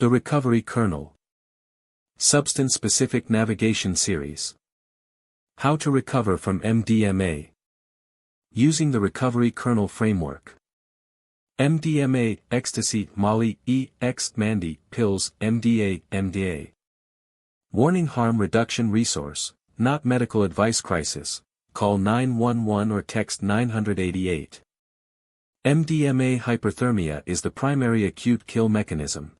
The Recovery Kernel Substance-Specific Navigation Series. How to recover from MDMA. Using the Recovery Kernel Framework. MDMA, ecstasy, Molly, Mandy, pills, MDA. Warning: harm reduction resource, not medical advice. Crisis, call 911 or text 988. MDMA hyperthermia is the primary acute kill mechanism.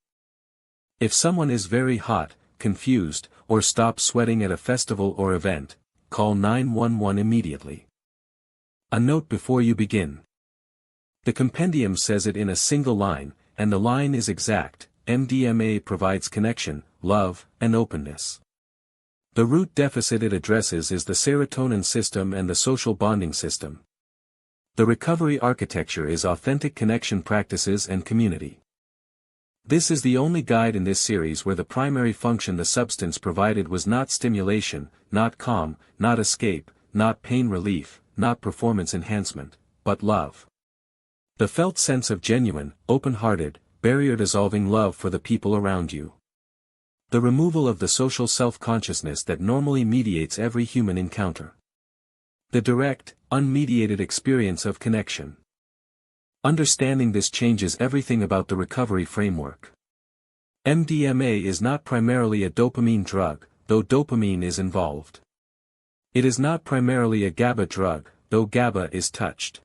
If someone is very hot, confused, or stops sweating at a festival or event, call 911 immediately. A note before you begin. The compendium says it in a single line, and the line is exact. MDMA provides connection, love, and openness. The root deficit it addresses is the serotonin system and the social bonding system. The recovery architecture is authentic connection practices and community. This is the only guide in this series where the primary function the substance provided was not stimulation, not calm, not escape, not pain relief, not performance enhancement, but love. The felt sense of genuine, open-hearted, barrier-dissolving love for the people around you. The removal of the social self-consciousness that normally mediates every human encounter. The direct, unmediated experience of connection. Understanding this changes everything about the recovery framework. MDMA is not primarily a dopamine drug, though dopamine is involved. It is not primarily a GABA drug, though GABA is touched.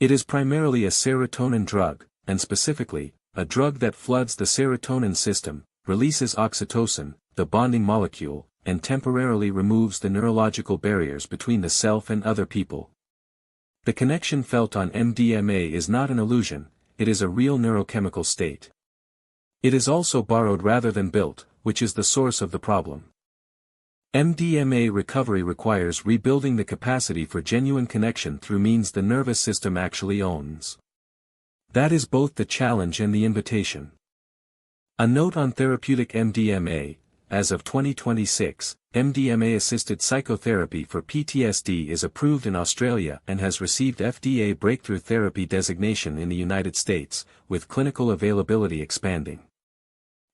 It is primarily a serotonin drug, and specifically, a drug that floods the serotonin system, releases oxytocin, the bonding molecule, and temporarily removes the neurological barriers between the self and other people. The connection felt on MDMA is not an illusion, it is a real neurochemical state. It is also borrowed rather than built, which is the source of the problem. MDMA recovery requires rebuilding the capacity for genuine connection through means the nervous system actually owns. That is both the challenge and the invitation. A note on therapeutic MDMA: as of 2026, MDMA-assisted psychotherapy for PTSD is approved in Australia and has received FDA Breakthrough Therapy designation in the United States, with clinical availability expanding.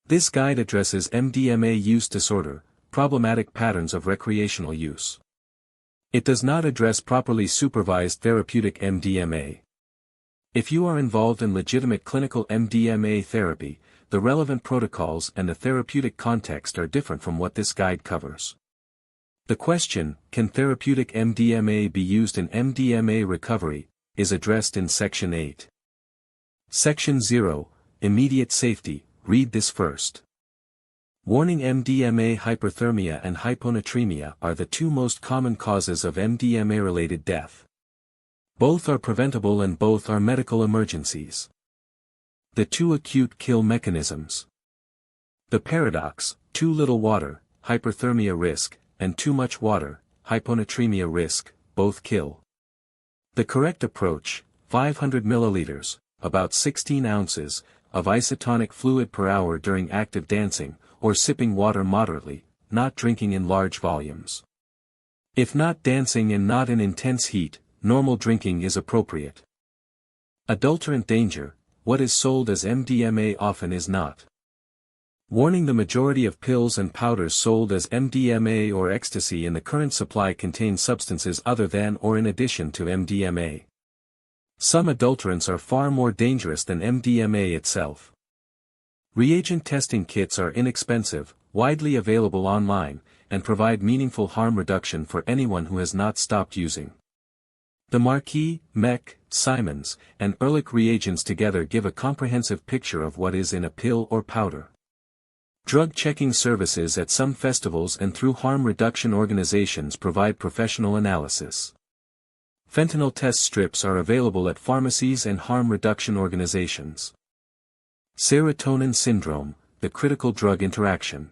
This guide addresses MDMA use disorder, problematic patterns of recreational use. It does not address properly supervised therapeutic MDMA. If you are involved in legitimate clinical MDMA therapy, the relevant protocols and the therapeutic context are different from what this guide covers. The question, can therapeutic MDMA be used in MDMA recovery, is addressed in Section 8. Section 0, Immediate Safety, read this first. Warning: MDMA hyperthermia and hyponatremia are the two most common causes of MDMA-related death. Both are preventable and both are medical emergencies. The two acute kill mechanisms. The paradox: too little water, hyperthermia risk, and too much water, hyponatremia risk, both kill. The correct approach: 500 milliliters, about 16 ounces, of isotonic fluid per hour during active dancing, or sipping water moderately, not drinking in large volumes. If not dancing and not in intense heat, normal drinking is appropriate. Adulterant danger: what is sold as MDMA often is not. Warning: the majority of pills and powders sold as MDMA or ecstasy in the current supply contain substances other than or in addition to MDMA. Some adulterants are far more dangerous than MDMA itself. Reagent testing kits are inexpensive, widely available online, and provide meaningful harm reduction for anyone who has not stopped using. The Marquis, Mech, Simons, and Ehrlich reagents together give a comprehensive picture of what is in a pill or powder. Drug checking services at some festivals and through harm reduction organizations provide professional analysis. Fentanyl test strips are available at pharmacies and harm reduction organizations. Serotonin syndrome, the critical drug interaction.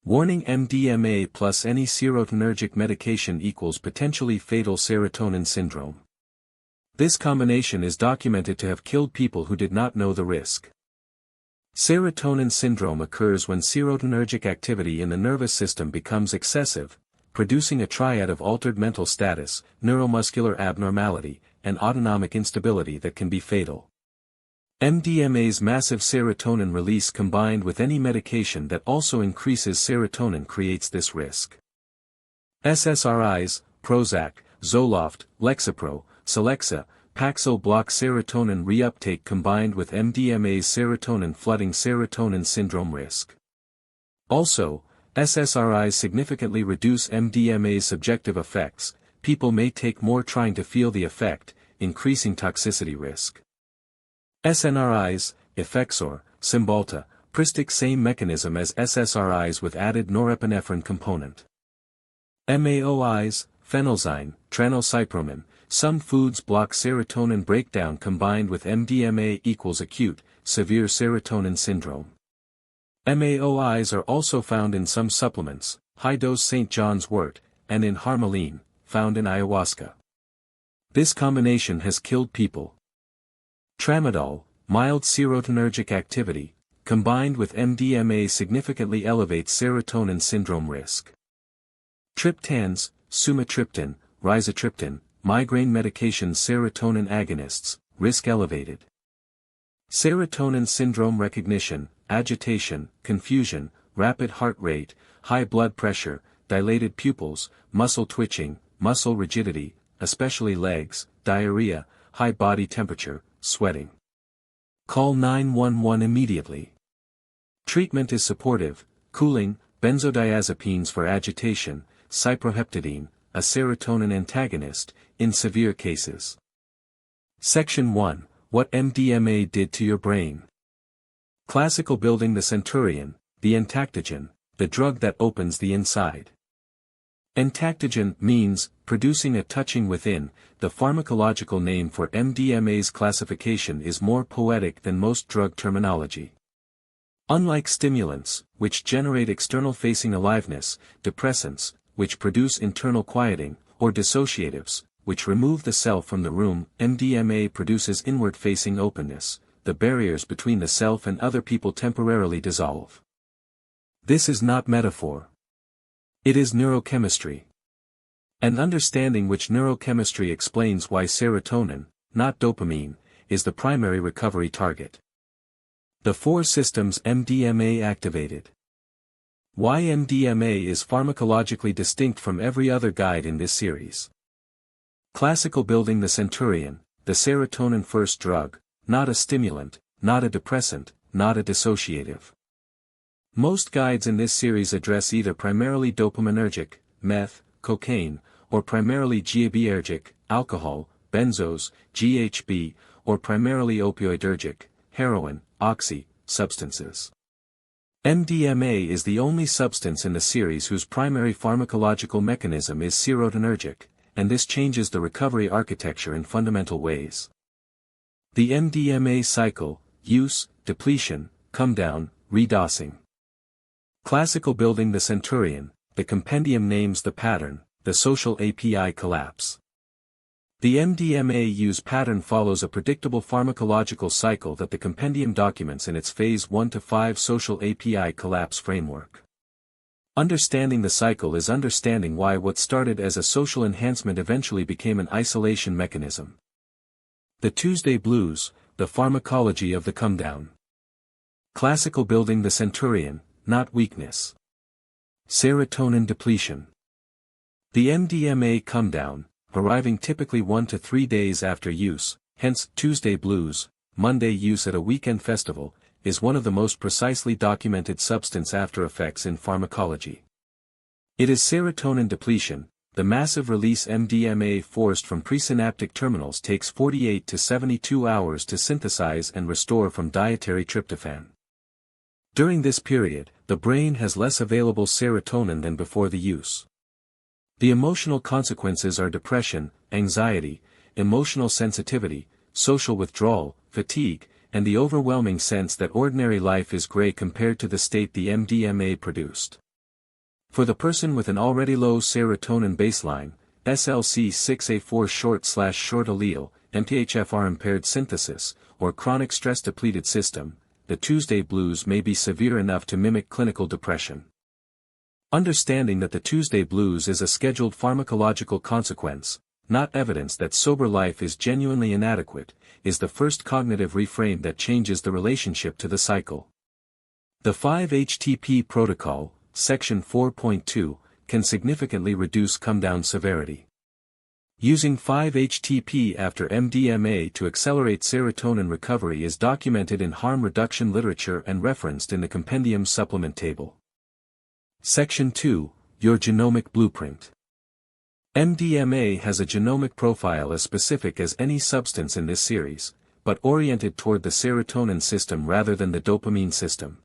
Warning: MDMA plus any serotonergic medication equals potentially fatal serotonin syndrome. This combination is documented to have killed people who did not know the risk. Serotonin syndrome occurs when serotonergic activity in the nervous system becomes excessive, producing a triad of altered mental status, neuromuscular abnormality, and autonomic instability that can be fatal. MDMA's massive serotonin release combined with any medication that also increases serotonin creates this risk. SSRIs, Prozac, Zoloft, Lexapro, Celexa, Paxil block serotonin reuptake combined with MDMA's serotonin flooding serotonin syndrome risk. Also, SSRIs significantly reduce MDMA's subjective effects. People may take more trying to feel the effect, increasing toxicity risk. SNRIs, Effexor, Cymbalta, Pristic same mechanism as SSRIs with added norepinephrine component. MAOIs, Phenylzyme, Tranylcypromine, some foods block serotonin breakdown combined with MDMA equals acute, severe serotonin syndrome. MAOIs are also found in some supplements, high-dose St. John's wort, and in harmaline, found in ayahuasca. This combination has killed people. Tramadol, mild serotonergic activity, combined with MDMA significantly elevates serotonin syndrome risk. Triptans, sumatriptan, rizatriptan, migraine medications serotonin agonists, risk elevated. Serotonin syndrome recognition, agitation, confusion, rapid heart rate, high blood pressure, dilated pupils, muscle twitching, muscle rigidity, especially legs, diarrhea, high body temperature, sweating. Call 911 immediately. Treatment is supportive, cooling, benzodiazepines for agitation, cyproheptadine, a serotonin antagonist, in severe cases. Section 1. What MDMA did to your brain. Classical building the centurion, the entactogen, the drug that opens the inside. Entactogen means, producing a touching within. The pharmacological name for MDMA's classification is more poetic than most drug terminology. Unlike stimulants, which generate external-facing aliveness, depressants, which produce internal quieting, or dissociatives, which remove the self from the room, MDMA produces inward-facing openness. The barriers between the self and other people temporarily dissolve. This is not metaphor. It is neurochemistry. And understanding which neurochemistry explains why serotonin, not dopamine, is the primary recovery target. The 4 systems MDMA activated. Why MDMA is pharmacologically distinct from every other guide in this series. Classical building the centurion, the serotonin first drug, not a stimulant, not a depressant, not a dissociative. Most guides in this series address either primarily dopaminergic, meth, cocaine, or primarily GABAergic, alcohol, benzos, GHB, or primarily opioidergic, heroin, oxy, substances. MDMA is the only substance in the series whose primary pharmacological mechanism is serotonergic, and this changes the recovery architecture in fundamental ways. The MDMA cycle, use, depletion, comedown, redosing. Classical building the centurion, the compendium names the pattern, the social API collapse. The MDMA use pattern follows a predictable pharmacological cycle that the compendium documents in its phase 1 to 5 social API collapse framework. Understanding the cycle is understanding why what started as a social enhancement eventually became an isolation mechanism. The Tuesday Blues, the pharmacology of the comedown. Classical building the centurion, not weakness. Serotonin depletion. The MDMA comedown, arriving typically 1 to 3 days after use, hence Tuesday Blues, Monday use at a weekend festival, is one of the most precisely documented substance after effects in pharmacology. It is serotonin depletion. The massive release MDMA forced from presynaptic terminals takes 48 to 72 hours to synthesize and restore from dietary tryptophan. During this period, the brain has less available serotonin than before the use. The emotional consequences are depression, anxiety, emotional sensitivity, social withdrawal, fatigue, and the overwhelming sense that ordinary life is gray compared to the state the MDMA produced. For the person with an already low serotonin baseline, SLC6A4 short allele, MTHFR impaired synthesis, or chronic stress depleted system, the Tuesday Blues may be severe enough to mimic clinical depression. Understanding that the Tuesday Blues is a scheduled pharmacological consequence, not evidence that sober life is genuinely inadequate, is the first cognitive reframe that changes the relationship to the cycle. The 5-HTP protocol, section 4.2, can significantly reduce comedown severity. Using 5-HTP after MDMA to accelerate serotonin recovery is documented in harm reduction literature and referenced in the compendium supplement table. Section 2, Your Genomic Blueprint. MDMA has a genomic profile as specific as any substance in this series, but oriented toward the serotonin system rather than the dopamine system.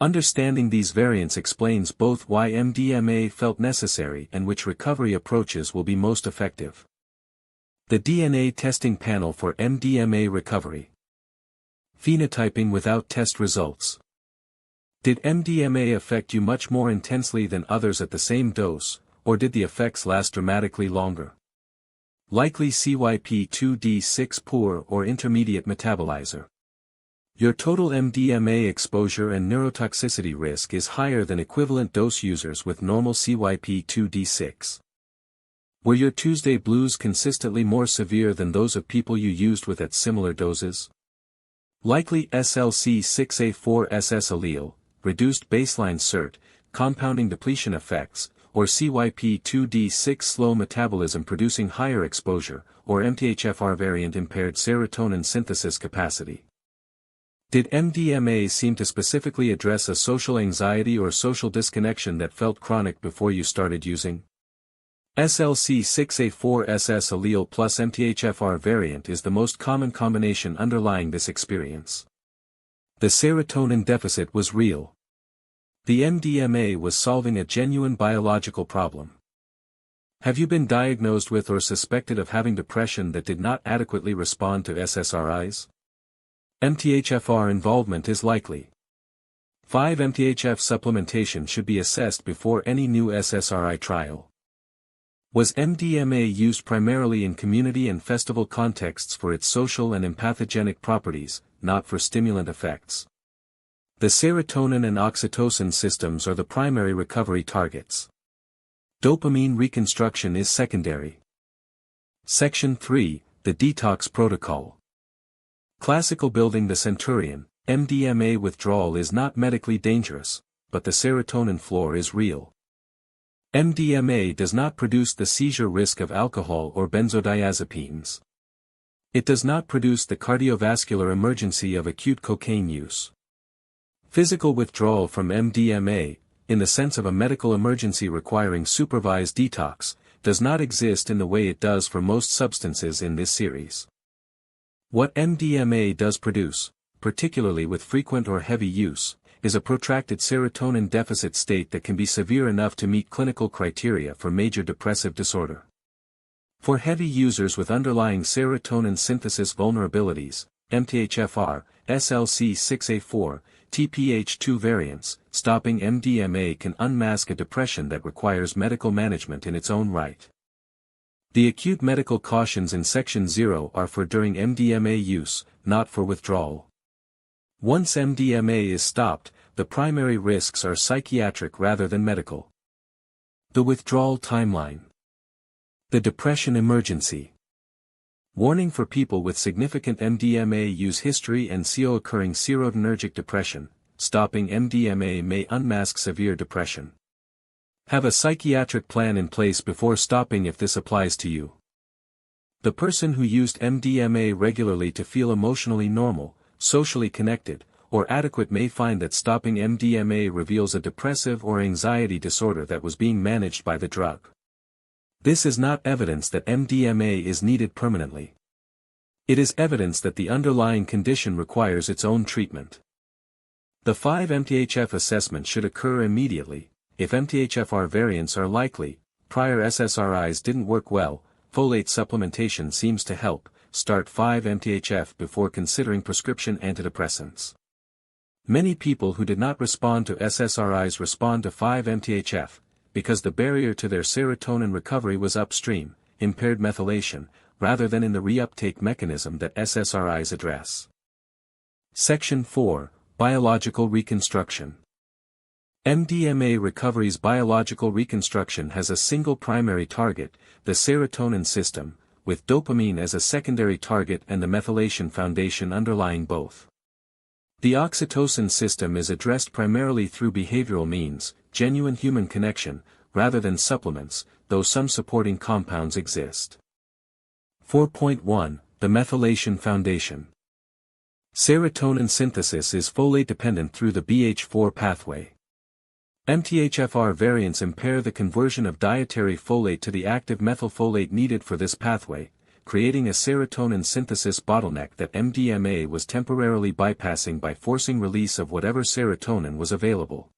Understanding these variants explains both why MDMA felt necessary and which recovery approaches will be most effective. The DNA testing panel for MDMA recovery. Phenotyping without test results. Did MDMA affect you much more intensely than others at the same dose, or did the effects last dramatically longer? Likely CYP2D6 poor or intermediate metabolizer. Your total MDMA exposure and neurotoxicity risk is higher than equivalent dose users with normal CYP2D6. Were your Tuesday blues consistently more severe than those of people you used with at similar doses? Likely SLC6A4SS allele, reduced baseline SERT, compounding depletion effects, or CYP2D6 slow metabolism producing higher exposure, or MTHFR variant impaired serotonin synthesis capacity. Did MDMA seem to specifically address a social anxiety or social disconnection that felt chronic before you started using? SLC6A4SS allele plus MTHFR variant is the most common combination underlying this experience. The serotonin deficit was real. The MDMA was solving a genuine biological problem. Have you been diagnosed with or suspected of having depression that did not adequately respond to SSRIs? MTHFR involvement is likely. 5-MTHF supplementation should be assessed before any new SSRI trial. Was MDMA used primarily in community and festival contexts for its social and empathogenic properties, not for stimulant effects? The serotonin and oxytocin systems are the primary recovery targets. Dopamine reconstruction is secondary. Section 3, The Detox Protocol. Classical building the centurion, MDMA withdrawal is not medically dangerous, but the serotonin floor is real. MDMA does not produce the seizure risk of alcohol or benzodiazepines. It does not produce the cardiovascular emergency of acute cocaine use. Physical withdrawal from MDMA, in the sense of a medical emergency requiring supervised detox, does not exist in the way it does for most substances in this series. What MDMA does produce, particularly with frequent or heavy use, is a protracted serotonin deficit state that can be severe enough to meet clinical criteria for major depressive disorder. For heavy users with underlying serotonin synthesis vulnerabilities, MTHFR, SLC6A4, TPH2 variants, stopping MDMA can unmask a depression that requires medical management in its own right. The acute medical cautions in Section 0 are for during MDMA use, not for withdrawal. Once MDMA is stopped, the primary risks are psychiatric rather than medical. The withdrawal timeline. The depression emergency. Warning for people with significant MDMA use history and CO-occurring serotonergic depression, stopping MDMA may unmask severe depression. Have a psychiatric plan in place before stopping if this applies to you. The person who used MDMA regularly to feel emotionally normal, socially connected, or adequate may find that stopping MDMA reveals a depressive or anxiety disorder that was being managed by the drug. This is not evidence that MDMA is needed permanently. It is evidence that the underlying condition requires its own treatment. The 5-MTHF assessment should occur immediately. If MTHFR variants are likely, prior SSRIs didn't work well, folate supplementation seems to help, start 5-MTHF before considering prescription antidepressants. Many people who did not respond to SSRIs respond to 5-MTHF, because the barrier to their serotonin recovery was upstream, impaired methylation, rather than in the reuptake mechanism that SSRIs address. Section 4, Biological Reconstruction. MDMA recovery's biological reconstruction has a single primary target, the serotonin system, with dopamine as a secondary target and the methylation foundation underlying both. The oxytocin system is addressed primarily through behavioral means, genuine human connection, rather than supplements, though some supporting compounds exist. 4.1 The methylation foundation. Serotonin synthesis is folate-dependent through the BH4 pathway. MTHFR variants impair the conversion of dietary folate to the active methylfolate needed for this pathway, creating a serotonin synthesis bottleneck that MDMA was temporarily bypassing by forcing release of whatever serotonin was available.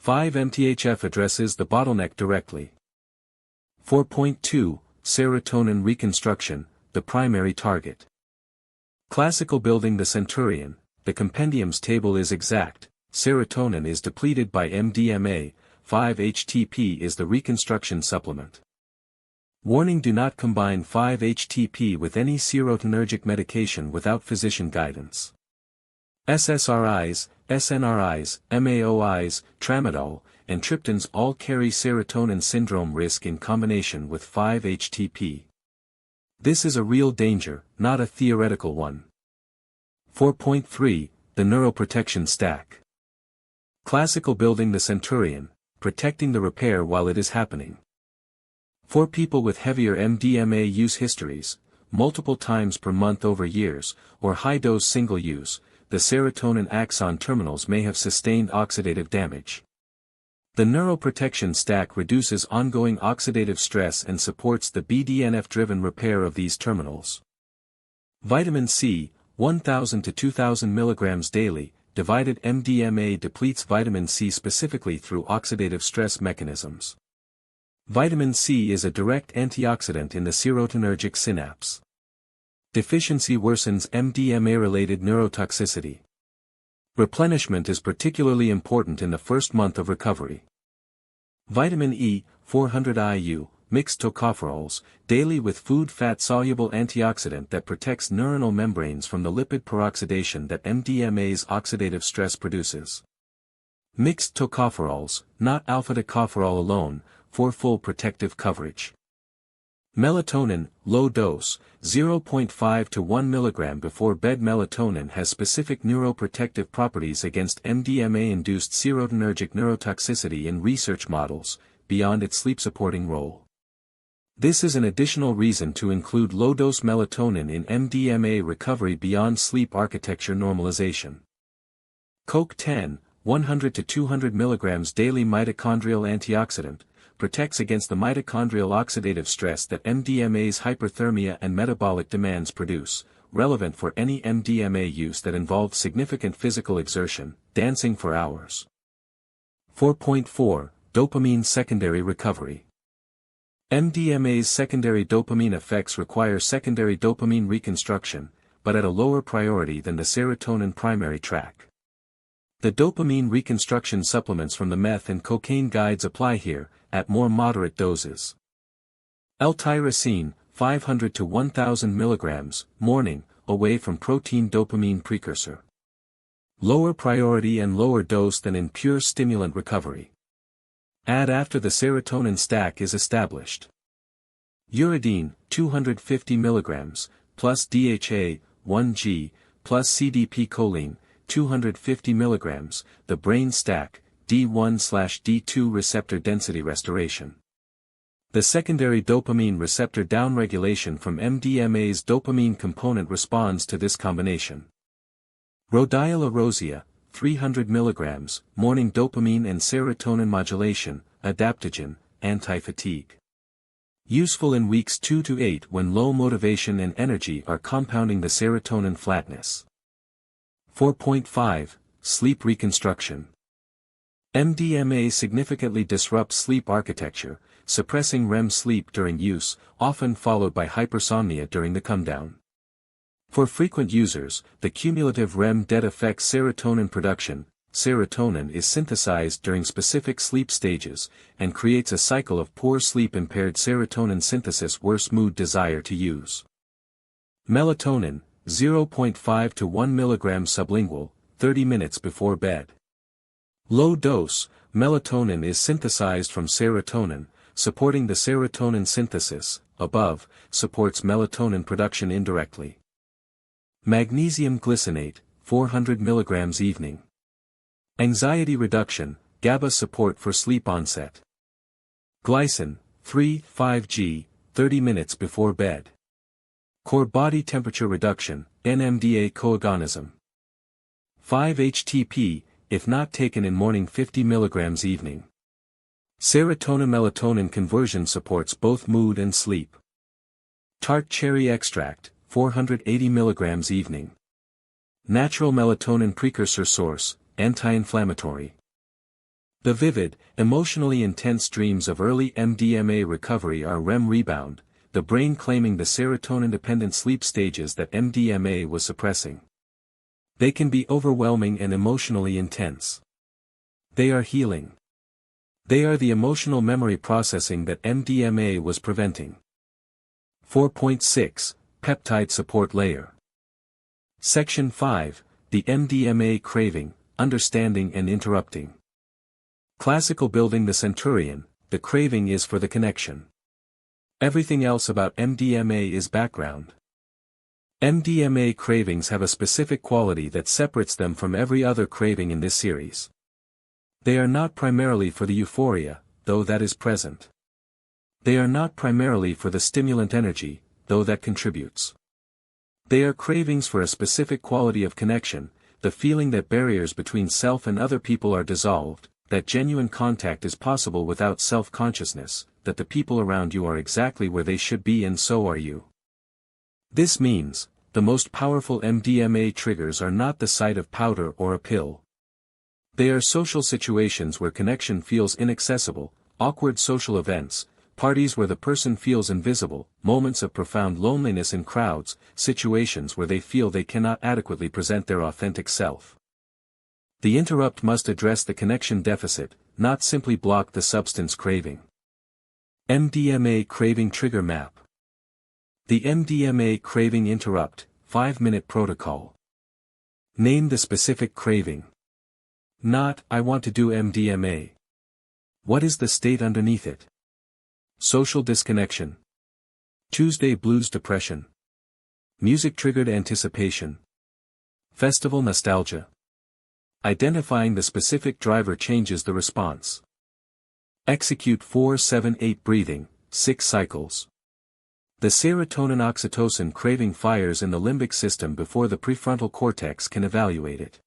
5-MTHF addresses the bottleneck directly. 4.2 Serotonin reconstruction, the primary target. Classical building the centurion, the compendium's table is exact. Serotonin is depleted by MDMA, 5-HTP is the reconstruction supplement. Warning: do not combine 5-HTP with any serotonergic medication without physician guidance. SSRIs, SNRIs, MAOIs, tramadol, and triptans all carry serotonin syndrome risk in combination with 5-HTP. This is a real danger, not a theoretical one. 4.3 The neuroprotection stack. Classical building the centurion, protecting the repair while it is happening. For people with heavier MDMA use histories, multiple times per month over years, or high-dose single use, the serotonin axon terminals may have sustained oxidative damage. The neuroprotection stack reduces ongoing oxidative stress and supports the BDNF-driven repair of these terminals. Vitamin C, 1,000 to 2,000 mg daily, divided MDMA depletes vitamin C specifically through oxidative stress mechanisms. Vitamin C is a direct antioxidant in the serotonergic synapse. Deficiency worsens MDMA-related neurotoxicity. Replenishment is particularly important in the first month of recovery. Vitamin E, 400 IU, mixed tocopherols, daily with food fat-soluble antioxidant that protects neuronal membranes from the lipid peroxidation that MDMA's oxidative stress produces. Mixed tocopherols, not alpha-tocopherol alone, for full protective coverage. Melatonin, low dose, 0.5 to 1 mg before bed. Melatonin has specific neuroprotective properties against MDMA-induced serotonergic neurotoxicity in research models, beyond its sleep-supporting role. This is an additional reason to include low-dose melatonin in MDMA recovery beyond sleep architecture normalization. CoQ10, 100 to 200 mg daily mitochondrial antioxidant, protects against the mitochondrial oxidative stress that MDMA's hyperthermia and metabolic demands produce, relevant for any MDMA use that involves significant physical exertion, dancing for hours. 4.4 Dopamine secondary recovery. MDMA's secondary dopamine effects require secondary dopamine reconstruction, but at a lower priority than the serotonin primary track. The dopamine reconstruction supplements from the meth and cocaine guides apply here, at more moderate doses. L-tyrosine, 500 to 1,000 mg, morning, away from protein dopamine precursor. Lower priority and lower dose than in pure stimulant recovery. Add after the serotonin stack is established. Uridine, 250 mg, plus DHA, 1G, plus CDP choline, 250 mg, the brain stack, D1/D2 receptor density restoration. The secondary dopamine receptor downregulation from MDMA's dopamine component responds to this combination. Rhodiola rosea, 300 mg, morning dopamine and serotonin modulation, adaptogen, anti-fatigue. Useful in weeks 2 to 8 when low motivation and energy are compounding the serotonin flatness. 4.5 Sleep reconstruction. MDMA significantly disrupts sleep architecture, suppressing REM sleep during use, often followed by hypersomnia during the comedown. For frequent users, the cumulative REM debt affects serotonin production. Serotonin is synthesized during specific sleep stages, and creates a cycle of poor sleep-impaired serotonin synthesis, worse mood, desire to use. Melatonin, 0.5 to 1 mg sublingual, 30 minutes before bed. Low dose, Melatonin is synthesized from serotonin, supporting the serotonin synthesis, above, supports melatonin production indirectly. Magnesium glycinate, 400 mg evening. Anxiety reduction, GABA support for sleep onset. Glycine, 3,5G, 30 minutes before bed. Core body temperature reduction, NMDA coagonism. 5-HTP, if not taken in morning 50 mg evening. Serotonin-melatonin conversion supports both mood and sleep. Tart cherry extract, 480 mg evening. Natural melatonin precursor source, anti-inflammatory. The vivid, emotionally intense dreams of early MDMA recovery are REM rebound, the brain claiming the serotonin-dependent sleep stages that MDMA was suppressing. They can be overwhelming and emotionally intense. They are healing. They are the emotional memory processing that MDMA was preventing. 4.6, Peptide Support Layer. Section 5, the MDMA Craving, Understanding and Interrupting. Classical building the centurion, the craving is for the connection. Everything else about MDMA is background. MDMA cravings have a specific quality that separates them from every other craving in this series. They are not primarily for the euphoria, though that is present. They are not primarily for the stimulant energy, though that contributes. They are cravings for a specific quality of connection, the feeling that barriers between self and other people are dissolved, that genuine contact is possible without self-consciousness, that the people around you are exactly where they should be and so are you. This means, the most powerful MDMA triggers are not the sight of powder or a pill. They are social situations where connection feels inaccessible, awkward social events, parties where the person feels invisible, moments of profound loneliness in crowds, situations where they feel they cannot adequately present their authentic self. The interrupt must address the connection deficit, not simply block the substance craving. MDMA Craving Trigger Map. The MDMA Craving Interrupt, 5-minute protocol. Name the specific craving. Not, I want to do MDMA. What is the state underneath it? Social disconnection. Tuesday blues depression. Music-triggered anticipation. Festival nostalgia. Identifying the specific driver changes the response. Execute 4-7-8 breathing, 6 cycles. The serotonin-oxytocin craving fires in the limbic system before the prefrontal cortex can evaluate it.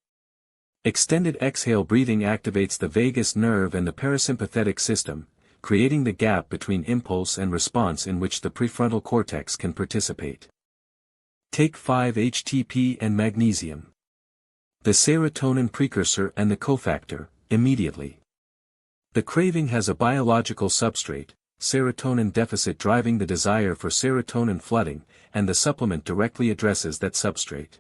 Extended exhale breathing activates the vagus nerve and the parasympathetic system, creating the gap between impulse and response in which the prefrontal cortex can participate. Take 5-HTP and magnesium. The serotonin precursor and the cofactor, immediately. The craving has a biological substrate, serotonin deficit driving the desire for serotonin flooding, and the supplement directly addresses that substrate.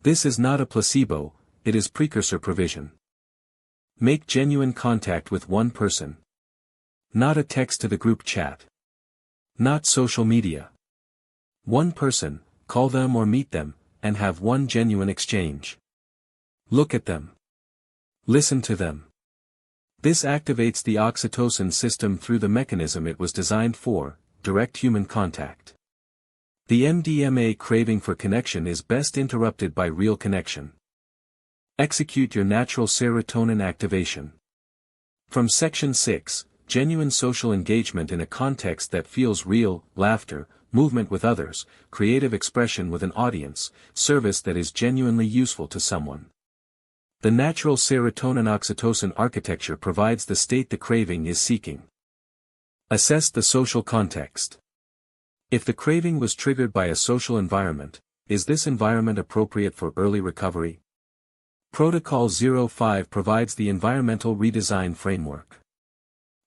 This is not a placebo, it is precursor provision. Make genuine contact with one person. Not a text to the group chat. Not social media. One person, call them or meet them, and have one genuine exchange. Look at them. Listen to them. This activates the oxytocin system through the mechanism it was designed for, direct human contact. The MDMA craving for connection is best interrupted by real connection. Execute your natural serotonin activation. From Section 6, genuine social engagement in a context that feels real, laughter, movement with others, creative expression with an audience, service that is genuinely useful to someone. The natural serotonin-oxytocin architecture provides the state the craving is seeking. Assess the social context. If the craving was triggered by a social environment, is this environment appropriate for early recovery? Protocol 05 provides the environmental redesign framework.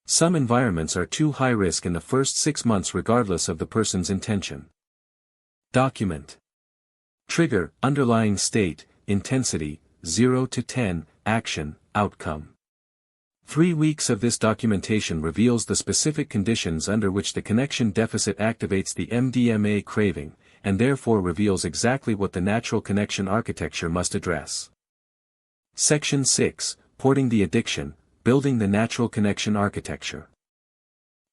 Some environments are too high risk in the first 6 months regardless of the person's intention. Document. Trigger, underlying state, intensity, 0 to 10, action, outcome. 3 weeks of this documentation reveals the specific conditions under which the connection deficit activates the MDMA craving, and therefore reveals exactly what the natural connection architecture must address. Section 6, Porting the Addiction, building the natural connection architecture.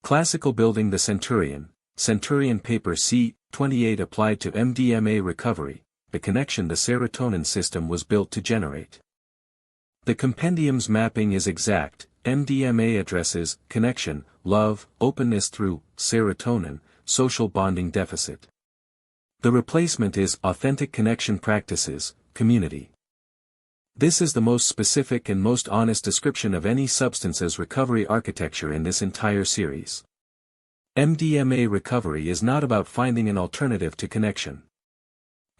Classical building the Centurion paper C28 applied to MDMA recovery, the connection the serotonin system was built to generate. The compendium's mapping is exact. MDMA addresses connection, love, openness through serotonin, social bonding deficit. The replacement is authentic connection practices, community. This is the most specific and most honest description of any substance's recovery architecture in this entire series. MDMA recovery is not about finding an alternative to connection.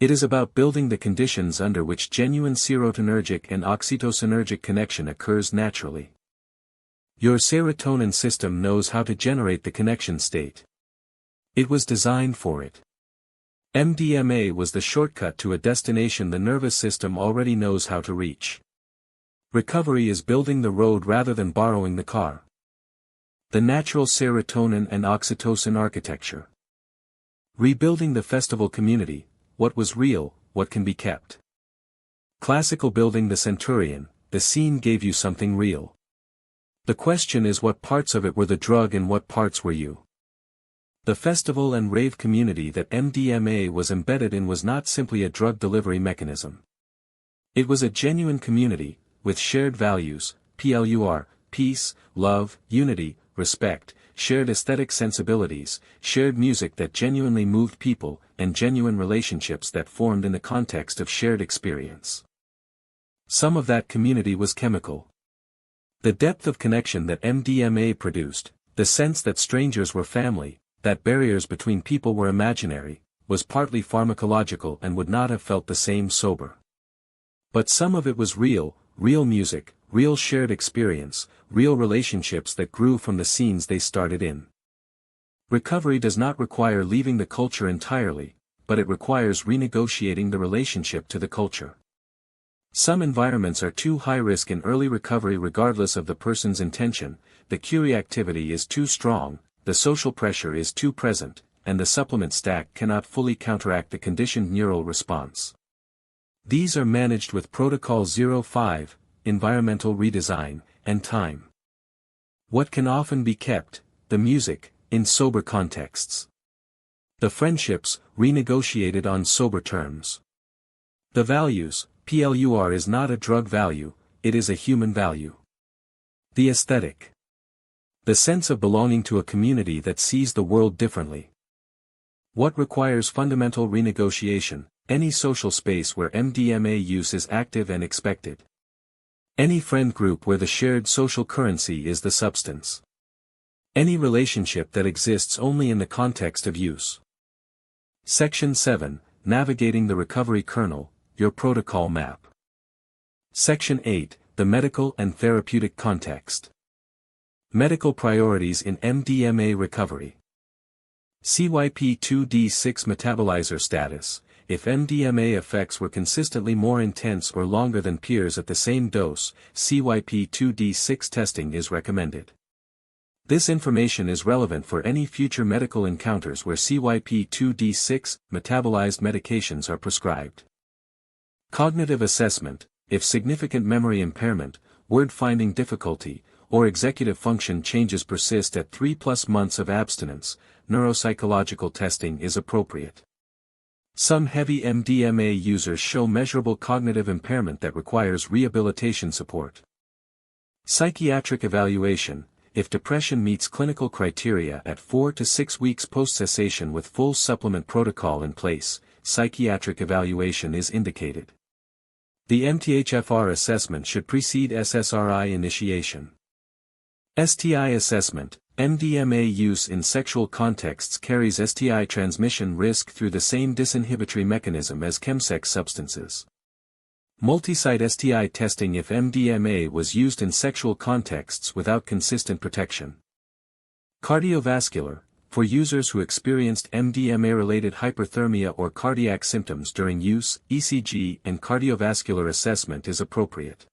It is about building the conditions under which genuine serotonergic and oxytocinergic connection occurs naturally. Your serotonin system knows how to generate the connection state. It was designed for it. MDMA was the shortcut to a destination the nervous system already knows how to reach. Recovery is building the road rather than borrowing the car. The natural serotonin and oxytocin architecture. Rebuilding the festival community, what was real, what can be kept. Classical building the Centurion, the scene gave you something real. The question is what parts of it were the drug and what parts were you. The festival and rave community that MDMA was embedded in was not simply a drug delivery mechanism. It was a genuine community, with shared values, peace, love, unity, respect, shared aesthetic sensibilities, shared music that genuinely moved people, and genuine relationships that formed in the context of shared experience. Some of that community was chemical. The depth of connection that MDMA produced, the sense that strangers were family, that barriers between people were imaginary, was partly pharmacological and would not have felt the same sober. But some of it was real music, real shared experience, real relationships that grew from the scenes they started in. Recovery does not require leaving the culture entirely, but it requires renegotiating the relationship to the culture. Some environments are too high risk in early recovery regardless of the person's intention, the cue reactivity is too strong, the social pressure is too present, and the supplement stack cannot fully counteract the conditioned neural response. These are managed with Protocol 05, environmental redesign, and time. What can often be kept, the music, in sober contexts. The friendships, renegotiated on sober terms. The values, PLUR is not a drug value, it is a human value. The aesthetic. The sense of belonging to a community that sees the world differently. What requires fundamental renegotiation, any social space where MDMA use is active and expected. Any friend group where the shared social currency is the substance. Any relationship that exists only in the context of use. Section 7, Navigating the Recovery Kernel, Your Protocol Map. Section 8, The Medical and Therapeutic Context. Medical Priorities in MDMA Recovery. CYP2D6 Metabolizer Status. If MDMA effects were consistently more intense or longer than peers at the same dose, CYP2D6 testing is recommended. This information is relevant for any future medical encounters where CYP2D6 metabolized medications are prescribed. Cognitive assessment. If significant memory impairment, word-finding difficulty, or executive function changes persist at 3+ months of abstinence, neuropsychological testing is appropriate. Some heavy MDMA users show measurable cognitive impairment that requires rehabilitation support. Psychiatric evaluation. If depression meets clinical criteria at 4 to 6 weeks post-cessation with full supplement protocol in place, psychiatric evaluation is indicated. The MTHFR assessment should precede SSRI initiation. STI assessment. MDMA use in sexual contexts carries STI transmission risk through the same disinhibitory mechanism as chemsex substances. Multi-site STI testing if MDMA was used in sexual contexts without consistent protection. Cardiovascular. For users who experienced MDMA-related hyperthermia or cardiac symptoms during use, ECG and cardiovascular assessment is appropriate.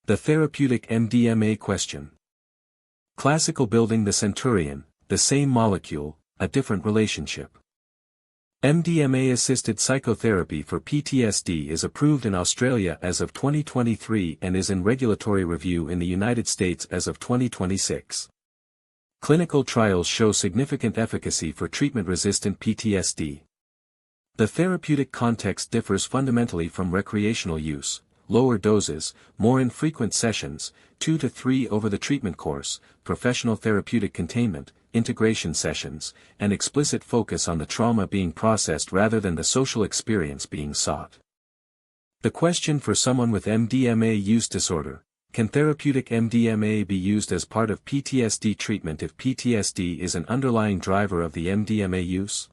The therapeutic MDMA question. Classical building the Centurion, the same molecule, a different relationship. MDMA-assisted psychotherapy for PTSD is approved in Australia as of 2023 and is in regulatory review in the United States as of 2026. Clinical trials show significant efficacy for treatment-resistant PTSD. The therapeutic context differs fundamentally from recreational use: lower doses, more infrequent sessions, 2 to 3 over the treatment course, professional therapeutic containment, integration sessions, and explicit focus on the trauma being processed rather than the social experience being sought. The question for someone with MDMA use disorder: can therapeutic MDMA be used as part of PTSD treatment if PTSD is an underlying driver of the MDMA use?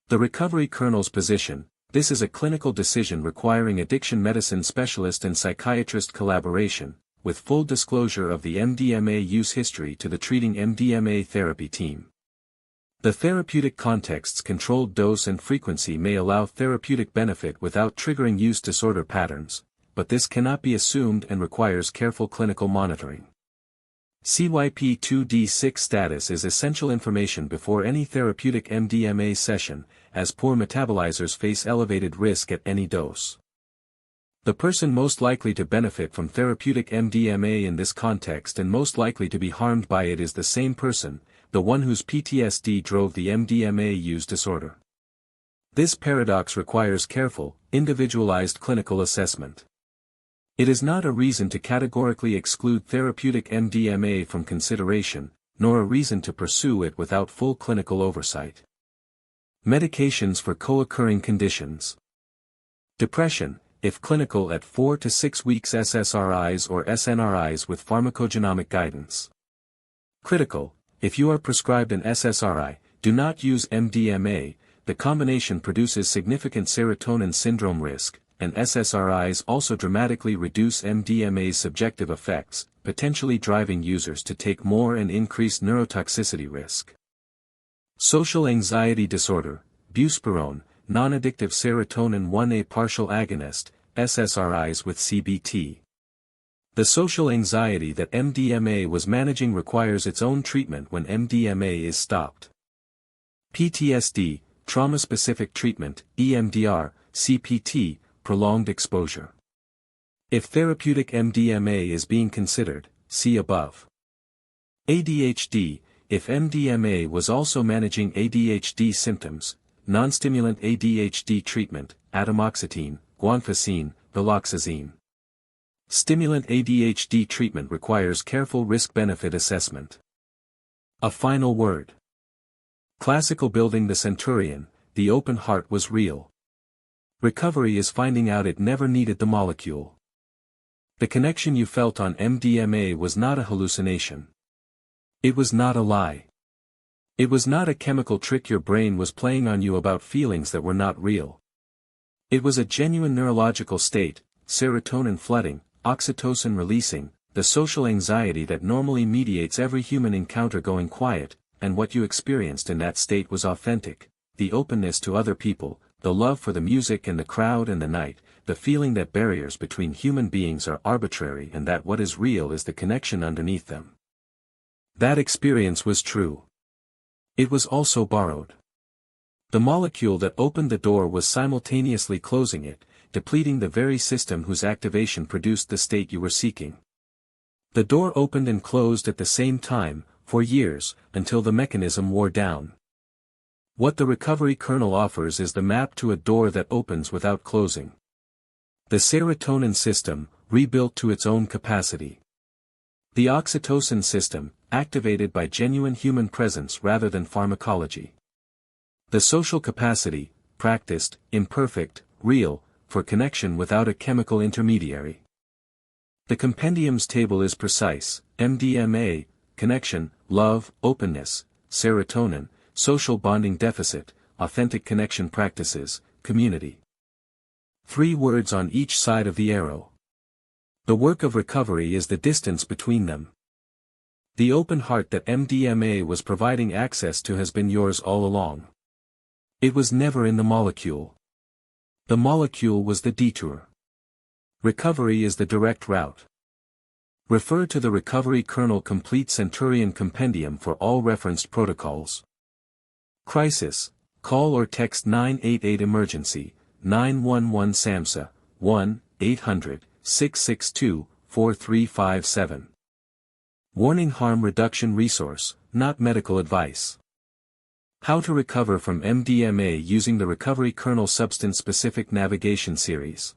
The Recovery Kernel's position: this is a clinical decision requiring addiction medicine specialist and psychiatrist collaboration, with full disclosure of the MDMA use history to the treating MDMA therapy team. The therapeutic context's controlled dose and frequency may allow therapeutic benefit without triggering use disorder patterns, but this cannot be assumed and requires careful clinical monitoring. CYP2D6 status is essential information before any therapeutic MDMA session, as poor metabolizers face elevated risk at any dose. The person most likely to benefit from therapeutic MDMA in this context and most likely to be harmed by it is the same person, the one whose PTSD drove the MDMA use disorder. This paradox requires careful, individualized clinical assessment. It is not a reason to categorically exclude therapeutic MDMA from consideration, nor a reason to pursue it without full clinical oversight. Medications for co-occurring conditions. Depression, if clinical, at 4 to 6 weeks SSRIs or SNRIs with pharmacogenomic guidance. Critical, if you are prescribed an SSRI, do not use MDMA. The combination produces significant serotonin syndrome risk, and SSRIs also dramatically reduce MDMA's subjective effects, potentially driving users to take more and increase neurotoxicity risk. Social anxiety disorder, buspirone, non-addictive serotonin 1A partial agonist, SSRIs with CBT. The social anxiety that MDMA was managing requires its own treatment when MDMA is stopped. PTSD, trauma-specific treatment, EMDR, CPT, prolonged exposure. If therapeutic MDMA is being considered, see above. ADHD, if MDMA was also managing ADHD symptoms, non-stimulant ADHD treatment, atomoxetine, guanfacine, viloxazine. Stimulant ADHD treatment requires careful risk-benefit assessment. A final word. Classical building the centurion, the open heart was real. Recovery is finding out it never needed the molecule. The connection you felt on MDMA was not a hallucination. It was not a lie. It was not a chemical trick your brain was playing on you about feelings that were not real. It was a genuine neurological state, serotonin flooding, oxytocin releasing, the social anxiety that normally mediates every human encounter going quiet, and what you experienced in that state was authentic: the openness to other people, the love for the music and the crowd and the night, the feeling that barriers between human beings are arbitrary and that what is real is the connection underneath them. That experience was true. It was also borrowed. The molecule that opened the door was simultaneously closing it, depleting the very system whose activation produced the state you were seeking. The door opened and closed at the same time, for years, until the mechanism wore down. What the Recovery Kernel offers is the map to a door that opens without closing. The serotonin system, rebuilt to its own capacity. The oxytocin system, activated by genuine human presence rather than pharmacology. The social capacity, practiced, imperfect, real, for connection without a chemical intermediary. The compendium's table is precise: MDMA, connection, love, openness; serotonin, social bonding deficit, authentic connection practices, community. 3 words on each side of the arrow. The work of recovery is the distance between them. The open heart that MDMA was providing access to has been yours all along. It was never in the molecule. The molecule was the detour. Recovery is the direct route. Refer to the Recovery Kernel Complete Centurion Compendium for all referenced protocols. Crisis, Call or text 988 Emergency, 911 SAMHSA, 1-800-662-4357. Warning: harm reduction resource, not medical advice. How to recover from MDMA using the Recovery Kernel Substance Specific Navigation Series.